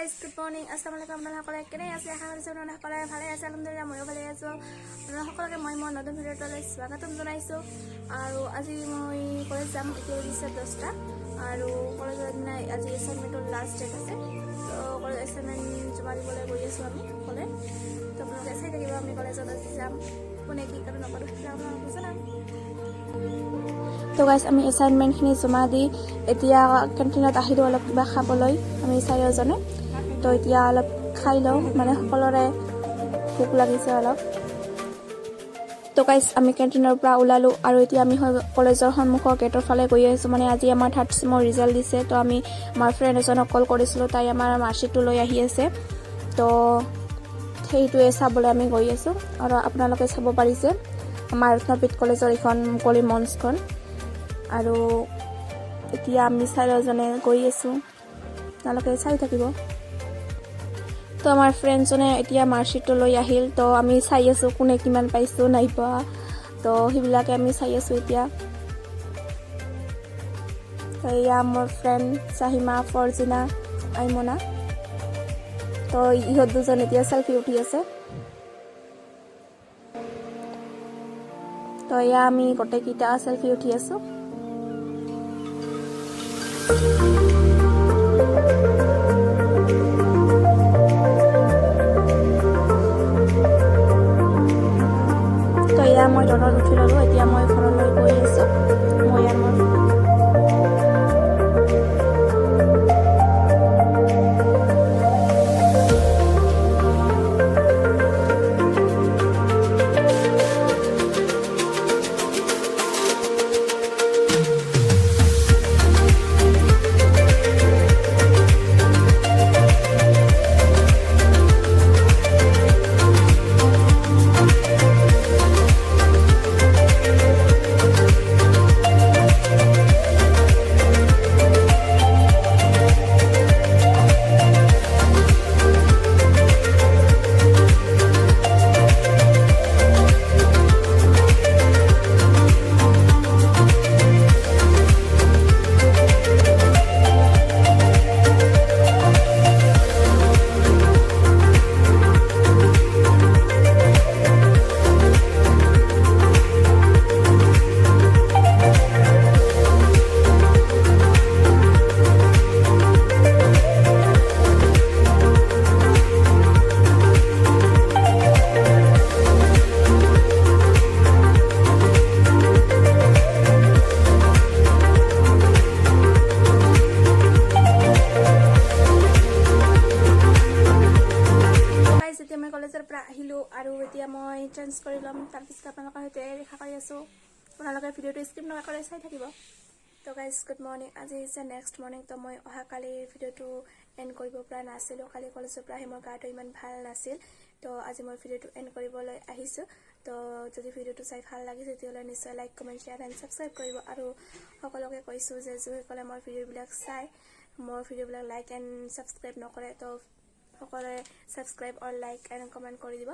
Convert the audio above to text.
guys, good morning. Assalamualaikum warahmatullahi wabarakatuh. Asia kami semua nak kalau ভালে আছে alhamdulillah মই ভালে আছো সকলোকে মই মোৰ নতুন ভিডিঅ'লৈ স্বাগতম জনাইছো আৰু আজি মই কলেজ যাম এতিয়া দিছে 10টা আৰু কলেজত নাই আজি এছাইনমেন্টৰ লাষ্ট ডেট আছে তো কলেজ এছাইনমেন্ট জমা দিবলৈ গৈ আছো আমি কলে তো আপোনালোকে চাই থাকিব আমি কলেজত আজি যাম কোনে কি কৰে নকৰে আপোনালোকে জনাম তো গাইস আমি এছাইনমেন্ট খিনি জমা দি এতিয়া কেন্টিনত আহিলো অলপ কিবা খাবলৈ আমি চাৰিজনে তো এতিয়া অলপ খাই লওঁ মানে সকলোৰে ভোক লাগিছে অলপ তো গাইস আমি কেন্টিনৰ পৰা ওলালো আৰু এতিয়া আমি কলেজৰ সন্মুখৰ গেটৰ ফালে গৈ আছো মানে আজি আমাৰ থাৰ্ড সেমৰ ৰিজাল্ট দিছে তো আমি আমাৰ ফ্ৰেণ্ড এজনক কল কৰিছিলো তাই আমাৰ মাৰ্কশ্বিটটো লৈ আহি আছে তো সেইটোৱে চাবলৈ আমি গৈ আছো আৰু আপোনালোকে চাব পাৰিছে আমাৰ ৰত্নপীঠ কলেজৰ এখন মুকলি মঞ্চখন আৰু এতিয়া আমি চাৰিজনে গৈ আছো আপোনালোকে চাই থাকিব তো আমাৰ ফ্ৰেণ্ডজনে এতিয়া মাৰ্কশ্বিটটো লৈ আহিল তো আমি চাই আছো কোনে কিমান পাইছো নাই পোৱা তো সেইবিলাকে আমি চাই আছো এতিয়া তো এয়া মোৰ ফ্ৰেণ্ড চাহিমা ফৰজিনা আইমনা তো ইহঁত দুজন এতিয়া সেলফি উঠি আছে তো এয়া আমি গোটেইকেইটা সেলফি উঠি আছো তো এয়া মই দলত উঠি ললো এতিয়া মই ঘৰলৈ গৈ আছো মই আৰু মোৰ কলেজৰ পৰা আহিলো আৰু এতিয়া মই চেঞ্জ কৰি লম তাৰ পিছত আপোনালোকৰ সৈতে দেখা কৰি আছো আপোনালোকে ভিডিঅ'টো স্কিপ নকৰি চাই থাকিব তো গাইজ গুড মৰ্নিং আজি ইজ নেক্সট মৰ্নিং তো মই অহাকালি ভিডিঅ'টো এণ্ড কৰিব পৰা নাছিলোঁ কালি কলেজৰ পৰা আহি মোৰ গাটো ইমান ভাল নাছিল তো আজি মই ভিডিঅ'টো এণ্ড কৰিবলৈ আহিছোঁ তো যদি ভিডিঅ'টো চাই ভাল লাগিছে তেতিয়াহ'লে নিশ্চয় like comment share and subscribe কৰিব আৰু সকলোকে কৈছোঁ যে যিসকলে মোৰ ভিডিঅ'বিলাক চাই মোৰ ভিডিঅ'বিলাক লাইক এণ্ড ছাবস্ক্ৰাইব নকৰে তো সকলোৱে ছাবস্ক্ৰাইব আৰু লাইক এণ্ড কমেণ্ট কৰি দিব